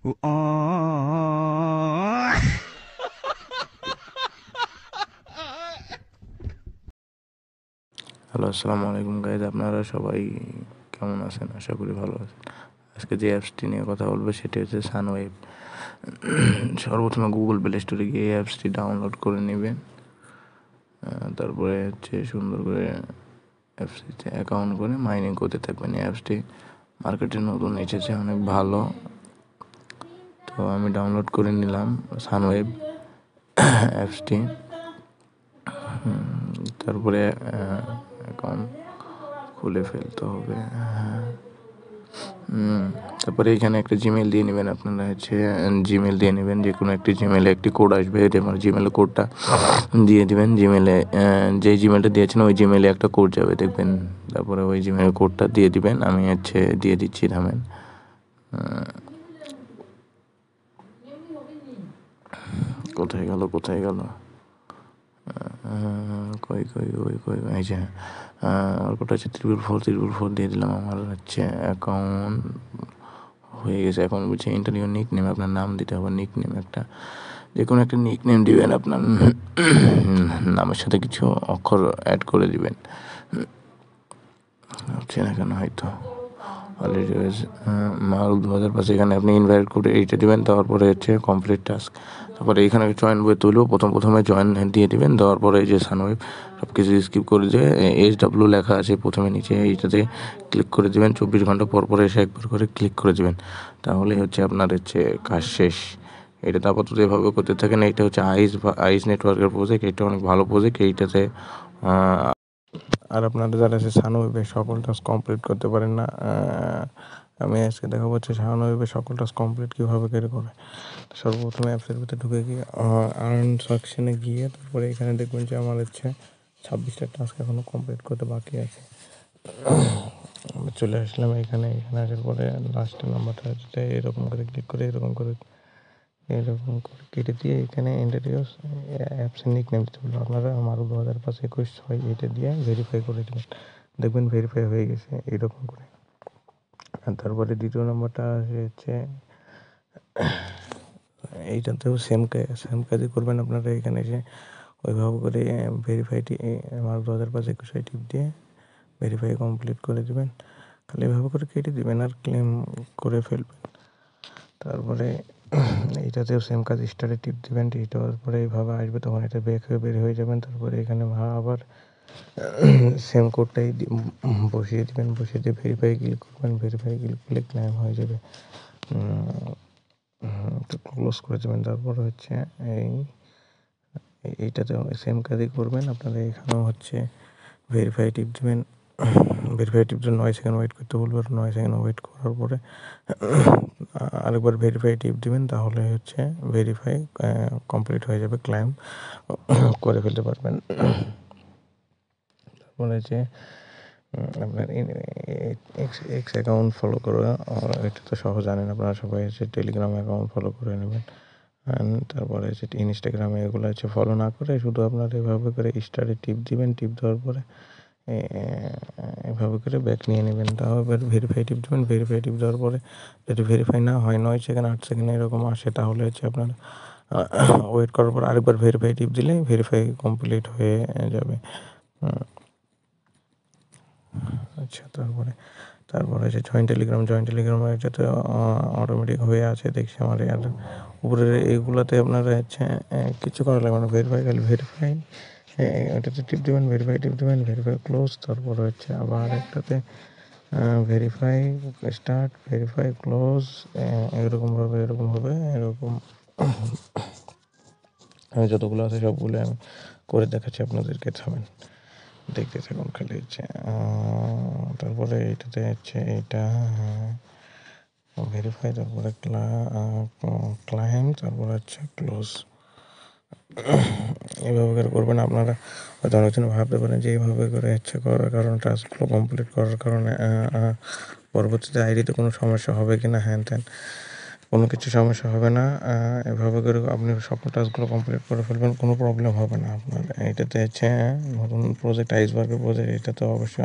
Hello, আসসালামু আলাইকুম guys. আপনারা সবাই কেমন আছেন? আশা করি ভালো আছেন। আজকে যে অ্যাপসটি নিয়ে কথা বলবো সেটি হচ্ছে সানওয়েভ। সর্বপ্রথমে গুগল প্লে স্টোরে গিয়ে এই অ্যাপসটি ডাউনলোড করে নেবেন। তারপরে হচ্ছে সুন্দর করে অ্যাপসটিতে অ্যাকাউন্ট করে মাইনিং করতে থাকবেন। এই অ্যাপসটি মার্কেটে নতুন এসেছে, অনেক ভালো। তো আমি ডাউনলোড করে নিলাম সানওয়েভ অ্যাপসটি। তারপরে অ্যাকাউন্ট খুলে ফেলতে হবে। তারপরে এখানে একটা জিমেল দিয়ে নেবেন। আপনারা হচ্ছে জিমেল দিয়ে নেবেন, যে কোনো একটি জিমেলে একটি কোড আসবে, আমার জিমেলের কোডটা দিয়ে দিবেন। জিমেলে যে জিমেলটা দিয়েছেন ওই জিমেলে একটা কোড যাবে দেখবেন, তারপরে ওই জিমেলের কোডটা দিয়ে দিবেন। আমি হচ্ছে দিয়ে দিচ্ছি, থামেন। কোথায় গেল কই এই যে আমার কোডটা হচ্ছে 444 দিয়ে দিলাম। আমার হচ্ছে অ্যাকাউন্ট হয়ে গেছে। এখন বলছে এন্টার ইউর নিক নেম, আপনার নাম দিতে হবে। নিক নেম একটা, যে কোনো একটা নিক নেম দিবেন। আপনার নামের সাথে কিছু অক্ষর অ্যাড করে দিবেন। হচ্ছে না কেন, হয়তো অলরেডি মাল 2005 এখানে আপনি ইনভাইট করে এইটা দিবেন। তারপরে হচ্ছে কমপ্লিট টাস্ক। তারপরে এখানে জয়েন বই তুলব, প্রথমে জয়েন দিয়ে দিবেন। দেওয়ার পরে এই যে সানওয়েভ সব কিছু স্কিপ করে দিয়ে SW লেখা আছে প্রথমে নিচে, এইটাতে ক্লিক করে দিবেন। 24 ঘন্টা পর এসে একবার করে ক্লিক করে দিবেন, তাহলে হচ্ছে আপনার হচ্ছে কাজ শেষ। এটা আপাতত এভাবে করতে থাকেন। এটা হচ্ছে আইস নেটওয়ার্কের প্রজেক্ট। এটা অনেক ভালো প্রজেক্ট। এইটাতে আর আপনারা যারা আছে সানওয়েভে সকল টাস্ক কমপ্লিট করতে পারেন না, আমি আজকে দেখাবো হচ্ছে সানওয়েভে সকল টাস্ক কমপ্লিট কীভাবে করে। সর্বপ্রথমে অ্যাপসের ভিতরে ঢুকে গিয়ে আর্ন সেকশনে গিয়ে তারপরে এখানে দেখবেন যে আমার হচ্ছে 26টা টাস্ক এখনও কমপ্লিট করতে বাকি আছে। আমি চলে আসলাম এখানে আসার পরে লাস্টের নাম্বারটা হচ্ছে এরকম করে ক্লিক করে এরকম করে কেটে দিয়ে এখানে ইন্টারভিউস অ্যাপসের নিক নেম দিতে বলবো। আপনারা আমার 2005-21-6 এটা দিয়ে ভেরিফাই করে দেবেন, দেখবেন ভেরিফাই হয়ে গেছে এরকম করে। আর তারপরে দ্বিতীয় নম্বরটা হচ্ছে এইটাতেও সেম কাজই করবেন আপনারা। এখানে এসে ওইভাবে করে ভেরিফাইটি আমার 2005-21 টিপ দিয়ে ভেরিফাই কমপ্লিট করে দেবেন। খালি এভাবে করে কেটে দেবেন আর ক্লেম করে ফেলবেন। তারপরে এইটাতেও সেম কাজ, স্টারে টিপ দেবেন। টিপ দেওয়ার পরে এইভাবে আসবে, তখন এটা বের হয়ে যাবেন। তারপরে এখানে আবার সেম কোডটাই বসিয়ে দেবেন। বসিয়ে দিয়ে ভেরিফাই ক্লিক করবেন। ভেরিফাই ক্লিক করলে ক্লেম হয়ে যাবে। তো ক্লোজ করে দেবেন। তারপর হচ্ছে এইটাতে সেম কাজই করবেন আপনারা। এখানেও হচ্ছে ভেরিফাই টিপ দেবেন। ভেরিফাই টিপ দিয়ে 9 সেকেন্ড ওয়েট করতে বলবো। 9 সেকেন্ড ওয়েট করার পরে আরেকবার ভেরিফাই টিপ দিবেন, তাহলে হচ্ছে ভেরিফাই কমপ্লিট হয়ে যাবে, ক্লেম করে ফেলতে পারবেন। তারপরে হচ্ছে আপনার এক্স অ্যাকাউন্ট ফলো করা, এটা তো সহজ জানেন আপনারা সবাই। হচ্ছে টেলিগ্রাম অ্যাকাউন্ট ফলো করে নেবেন। তারপরে হচ্ছে ইনস্টাগ্রামে এগুলো হচ্ছে ফলো না করে শুধু আপনারা এভাবে করে স্টারে টিপ দিবেন। টিপ দেওয়ার পরে এভাবে করে ব্যাক নিয়ে নেবেন। তাও এবার ভেরিফাই টিপ দেবেন। ভেরিফাই টিপ দেওয়ার পরে যদি ভেরিফাই না হয় 9 সেকেন্ড 8 সেকেন্ড এরকম আসে, তাহলে হচ্ছে আপনার ওয়েট করার পর আরেকবার ভেরিফাই টিপ দিলে ভেরিফাই কমপ্লিট হয়ে যাবে। আচ্ছা, তারপরে হচ্ছে জয়েন টেলিগ্রাম এটাতে অটোমেটিক হয়ে আছে দেখছি আমার। আর উপরের এইগুলোতে আপনারা হচ্ছে কিছু করা লাগবে না। ভেরিফাই ওটাতে টিপ দেবেন। Verify close. তারপরে হচ্ছে আবার একটাতে ভেরিফাই স্টার্ট, ভেরিফাই ক্লোজ। এরকম আমি যতগুলো আছে সবগুলো আমি করে দেখাচ্ছি আপনাদেরকে, থামেন দেখতে থাকুন খালি হচ্ছে। তারপরে এইটাতে হচ্ছে এটা ভেরিফাই, তারপরে ক্লায়েন্ট, তারপরে হচ্ছে ক্লোজ। এইভাবে করে করবেন আপনারা। হয়তো অনেকজন ভাবতে পারেন যে এইভাবে করে হচ্ছে করার কারণে টাস্কগুলো কমপ্লিট করার কারণে পরবর্তীতে আইডিতে কোনো সমস্যা হবে কি না, হ্যান ত্যান কোনো কিছু সমস্যা হবে না। এভাবে করে আপনি সব টাস্কগুলো কমপ্লিট করে ফেলবেন, কোনো প্রবলেম হবে না আপনার। এটাতে হচ্ছে নতুন প্রজেক্ট, আইসবার্গের প্রজেক্ট। এটাতে অবশ্যই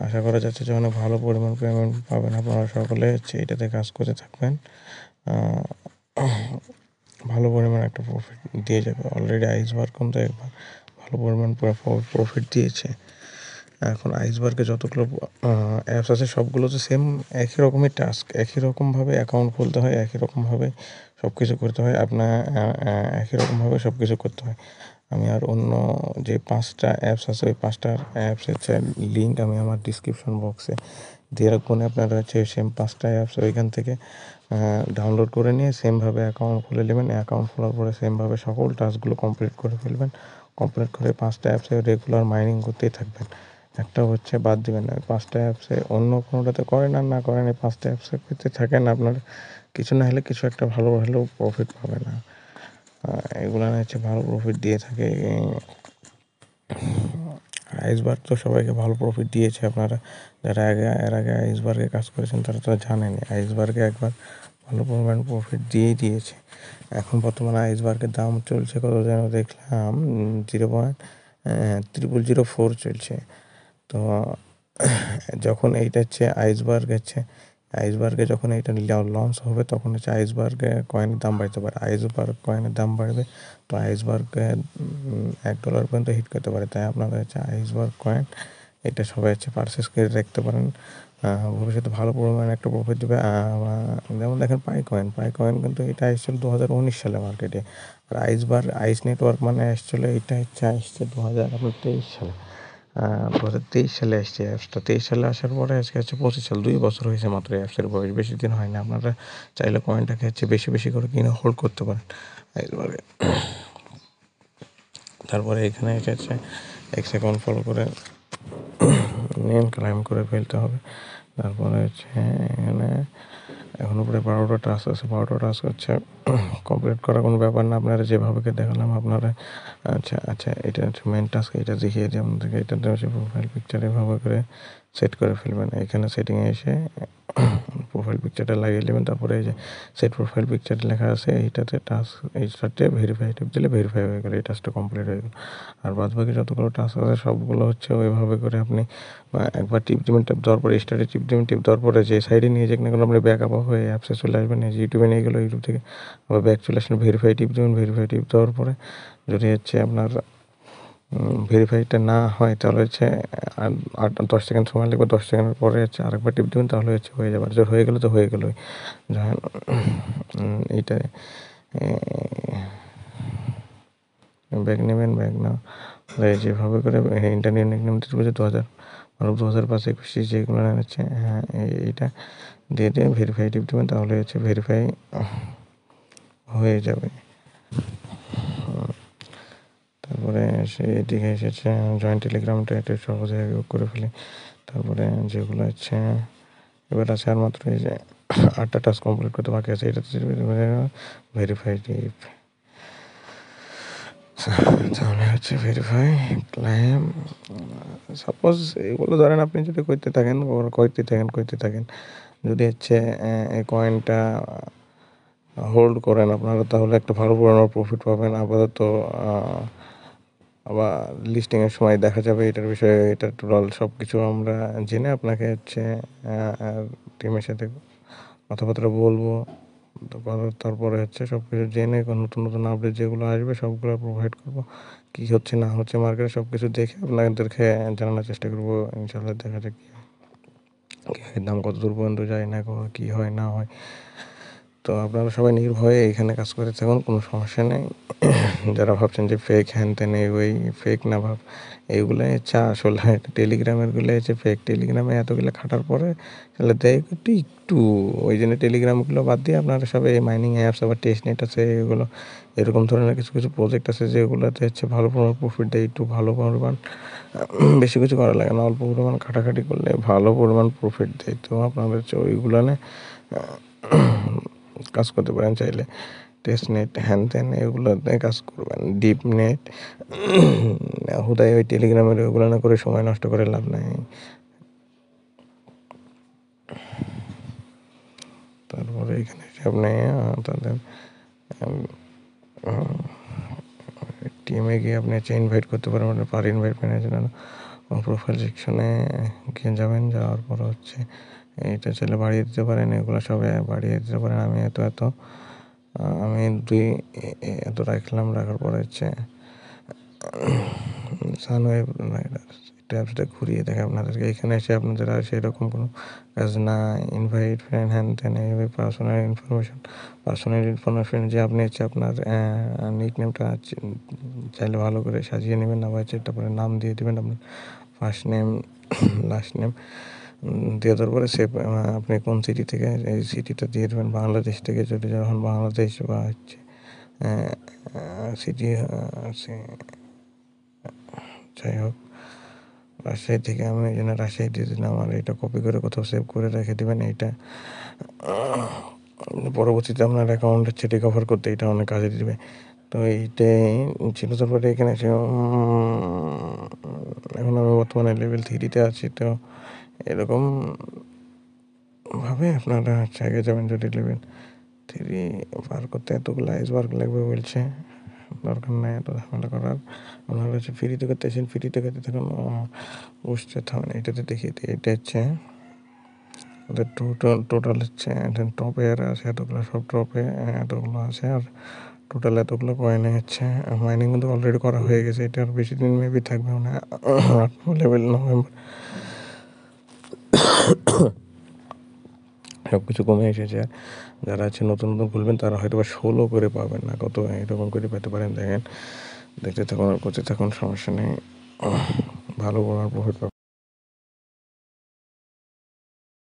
আশা করা যাচ্ছে যে অনেক ভালো পরিমাণ পেমেন্ট পাবেন। আপনারা সকলে হচ্ছে এটাতে কাজ করে থাকবেন। ভালো পরিমাণ একটা প্রফিট দিয়ে যাবে। অলরেডি আইসবার্গ কিন্তু একবার ভালো পরিমাণ প্রফিট দিয়েছে। এখন আইসবার্গে যতগুলো অ্যাপস আছে সবগুলো তো সেম একই রকমের টাস্ক, একই রকমভাবে অ্যাকাউন্ট খুলতে হয়, একই রকমভাবে সব কিছু করতে হয়, আপনার একই রকমভাবে সব কিছু করতে হয়। আমি আর অন্য যে 5টা অ্যাপস আছে ওই 5টা অ্যাপসের লিঙ্ক আমি আমার ডিসক্রিপশন বক্সে দিয়ে রাখবো। আপনারা হচ্ছে সেম 5টা অ্যাপস ওইখান থেকে ডাউনলোড করে নিয়ে সেমভাবে অ্যাকাউন্ট খুলে নেবেন। অ্যাকাউন্ট খোলার পরে সেমভাবে সকল টাস্কগুলো কমপ্লিট করে ফেলবেন। কমপ্লিট করে 5টা অ্যাপসে রেগুলার মাইনিং করতেই থাকবেন। একটা হচ্ছে বাদ দিবেন না। 5টা অ্যাপসে অন্য কোনোটাতে করেন আর না করেন, এই 5টা অ্যাপসে করতে থাকেন, আপনার কিছু না হলে কিছু একটা ভালো হলেও প্রফিট পাবে না। এগুলো হচ্ছে ভালো প্রফিট দিয়ে থাকে। আইসবার্গ তো সবাইকে ভালো প্রফিট দিয়েছে। আপনারা যারা এর আগে আইসবার্গে কাজ করেছেন তারা তো জানেনই, আইসবার্গে একবার ভালো পরিমাণ প্রফিট দিয়েই দিয়েছে। এখন বর্তমানে আইসবার্গের দাম চলছে কত যেন দেখলাম, 0.0004 চলছে। তো যখন এইটা হচ্ছে আইসবার্গে যখন এইটা লঞ্চ হবে তখন হচ্ছে আইসবার্গে কয়েনের দাম বাড়তে পারে। আইসবার্গ কয়েনের দাম বাড়বে, তো আইসবার্গে $1 পর্যন্ত হিট করতে পারে। তাই আপনারা হচ্ছে আইসবার্গ কয়েন এটা সবাই হচ্ছে পারচেস করে রাখতে পারেন। ভবিষ্যতে ভালো পরিমাণে একটা প্রফিট দেবে। যেমন দেখেন পাই কয়েন কিন্তু এটা এসেছিল 2019 সালে মার্কেটে। আর আইস নেটওয়ার্ক মানে এসেছিলো, এটা হচ্ছে আসছে 2023 সালে। 2023 সালে এসছে অ্যাপসটা। 23 সালে আসার পরে আজকে হচ্ছে 25 সাল, 2 বছর হয়েছে মাত্র অ্যাপসের বয়স, বেশি দিন হয়নি। আপনারা চাইলে কয়েনটাকে হচ্ছে বেশি বেশি করে কিনে হোল্ড করতে পারেন একবারে। তারপরে এখানে হচ্ছে এক্স অ্যাকাউন্ট ফলো করে নেম ক্লাইম করে ফেলতে হবে। তারপরে হচ্ছে এখানে এখনও প্রায় 12টা টাস্ক আছে। 12টা টাস্ক হচ্ছে কমপ্লিট করা কোনো ব্যাপার না। আপনারা যেভাবে দেখালাম আপনারা আচ্ছা এটা হচ্ছে মেন টাস্ক, এটা দেখিয়ে দিই আপনাদেরকে। এটাতে হচ্ছে প্রোফাইল পিকচার এভাবে করে সেট করে ফেলবেন। এখানে সেটিংয়ে এসে প্রোফাইল পিকচারটা লাগিয়ে নেবেন। তারপরে এই যে সেট প্রোফাইল পিকচার লেখা আছে এইটাতে এইটাতে ভেরিফাই টিপ দিলে ভেরিফাই হয়ে গেলো, এই টাস্কটা কমপ্লিট হয়ে গেলো। আর বাদ বাকি যতগুলো টাস্ক আছে সবগুলো হচ্ছে ওইভাবে করে আপনি একবার টিপ দেওয়ার পরে স্টার্টে টিপ দেওয়ার পরে যে সাইডে নিয়ে যাক না কেন আপনি ব্যাক আপ হয়ে অ্যাপসে চলে আসবেন। এই যে ইউটিউবে নিয়ে গেলো, ইউটিউব থেকে আবার ব্যাক চলে আসবেন, ভেরিফাই টিপ দেওয়ার পরে যদি হচ্ছে আপনার ভেরিফাইটা না হয় তাহলে হচ্ছে 10 সেকেন্ড সময় লাগবে। 10 সেকেন্ডের পরে হচ্ছে আরেকবার টিপ দেবেন, তাহলে হচ্ছে হয়ে যাবে। আর যে হয়ে গেলো তো হয়ে গেলোই। যখন এইটা ব্যাগ নেবেন, ব্যাগ না যেভাবে করে ইন্টারনেট নিকনেম দিতে বলছে 2005 যেগুলো হচ্ছে হ্যাঁ এইটা দিয়ে ভেরিফাই টিপ দেবেন, তাহলে হচ্ছে ভেরিফাই হয়ে যাবে। তারপরে এদিকে এসেছে জয়েন্ট টেলিগ্রামটা এটা সহজে করে ফেলি। তারপরে যেগুলো হচ্ছে এবার আছে আর মাত্র এই যে 8টা টাস্ক কমপ্লিট করতে বাকি আছে। এটাতে ভেরিফাই টিপ, তাহলে হচ্ছে ভেরিফাই ক্লাইম। সাপোজ এগুলো ধরেন আপনি যদি করতে থাকেন যদি হচ্ছে এই কয়েনটা হোল্ড করেন আপনারা, তাহলে একটা ভালো পরিমাণ প্রফিট পাবেন। আপাতত আবার লিস্টিংয়ের সময় দেখা যাবে এটার বিষয়ে, এটার টোটাল সব কিছু আমরা জেনে আপনাকে হচ্ছে টিমের সাথে কথাবার্তা বলবো। তারপরে হচ্ছে সব কিছু জেনে নতুন নতুন আপডেট যেগুলো আসবে সবগুলো প্রোভাইড করবো। কী হচ্ছে না হচ্ছে মার্কেটে সব কিছু দেখে আপনাদেরকে জানানোর চেষ্টা করবো। ইনশাল্লাহ দেখা যাক দাম কত দূর পর্যন্ত যায় না, কী হয় না হয়। তো আপনারা সবাই নির্ভয়ে এখানে কাজ করে থাকুন, কোনো সমস্যা নেই। যারা ভাবছেন যে ফেক হ্যান ত্যান ওই ফেক না ভাব, এইগুলো হচ্ছে আসলে টেলিগ্রামেরগুলো হচ্ছে ফেক। টেলিগ্রামে এতগুলো খাটার পরে তাহলে দেয় একটু ওই জন্য টেলিগ্রামগুলো বাদ দিয়ে আপনারা সবাই এই মাইনিং অ্যাপস আবার টেস্টনেট আছে, এগুলো এরকম ধরনের কিছু কিছু প্রজেক্ট আছে যেগুলোতে হচ্ছে ভালো পরিমাণ প্রফিট দেয়। একটু ভালো পরিমাণ বেশি কিছু করা লাগে না, অল্প পরিমাণ খাটাখাটি করলে ভালো পরিমাণ প্রফিট দেয়। তো আপনাদের হচ্ছে ওইগুলো কাজ করতে পারেন চাইলে। টেস্টনেট হ্যান ত্যান এগুলোতে কাজ করবেন। ডিপ নেট হুদায় ওই টেলিগ্রামের ওগুলো না করে সময় নষ্ট করে লাভ নাই। তারপরে এখানে আপনি তাদের টিমে গিয়ে আপনি হচ্ছে ইনভাইট করতে পারেন, পার ইনভাইট ম্যানেজার প্রোফাইল সেকশনে গিয়ে যাবেন, যাওয়ার পর হচ্ছে এটা চাইলে বাড়িয়ে দিতে পারেন, এগুলো সব বাড়িয়ে দিতে পারেন। আমি আমি এত রাখলাম, রাখার পরে হচ্ছে সানওয়েভ ট্যাবসটা ঘুরিয়ে দেখে আপনাদেরকে। এখানে এসে আপনাদের আর সেরকম কোনো কাজ না, ইনভাইট ফ্রেন্ড হ্যান ত্যান, এইভাবে পার্সোনাল ইনফরমেশন যে আপনি হচ্ছে আপনার নিক নেমটা চাইলে ভালো করে সাজিয়ে নেবেন, না হচ্ছে তারপরে নাম দিয়ে দেবেন আপনার ফার্স্ট নেম লাস্ট নেম দিয়ে দেওয়ার পরে সেভ, আপনি কোন সিটি থেকে, এই সিটিটা দিয়ে দেবেন। বাংলাদেশ থেকে যদি যখন বাংলাদেশ বা হচ্ছে সিটি যাই হোক রাজশাহী থেকে, আমি এই জন্য রাজশাহী দিয়ে দিলাম। আর এটা কপি করে কোথাও সেভ করে রেখে দেবেন। এইটা পরবর্তীতে আপনার অ্যাকাউন্ট হচ্ছে রিকভার করতে এটা অনেক কাজে দিবে। তো এইটাই ছিল। তারপরে এখানে এসে এখন আমি বর্তমানে লেভেল 3-তে আছি। তো এরকম ভাবে আপনারা হচ্ছে আগে যাবেন। যদি লেভেল 3 পার করতে এতগুলো আইসবার্গ লাগবে বলছে, দরকার নেই এত ঝামেলা করার। আপনারা হচ্ছে ফ্রিতে করতে আসেন, ফ্রিতে করতে থাকুন, বসতে থাকুন। এটাতে দেখিয়ে দিই, এটা হচ্ছে ওদের টোটাল হচ্ছে টপে আছে এতগুলো, সব টপে এতগুলো আছে। আর টোটাল এতগুলো কয়েনে হচ্ছে মাইনিং কিন্তু অলরেডি করা হয়ে গেছে। এটা আর বেশি দিন মেবি থাকবে, মানে 8 লেভেল নভেম্বর সব কিছু কমে এসেছে। যারা আছে নতুন নতুন খুলবেন তারা হয়তো বা 16 করে পাবেন না, কত এরকম করে পেতে পারেন। দেখেন, দেখতে থাকুন আর করতে থাকুন, সমস্যা নেই, ভালো প্রফিট পাবেন।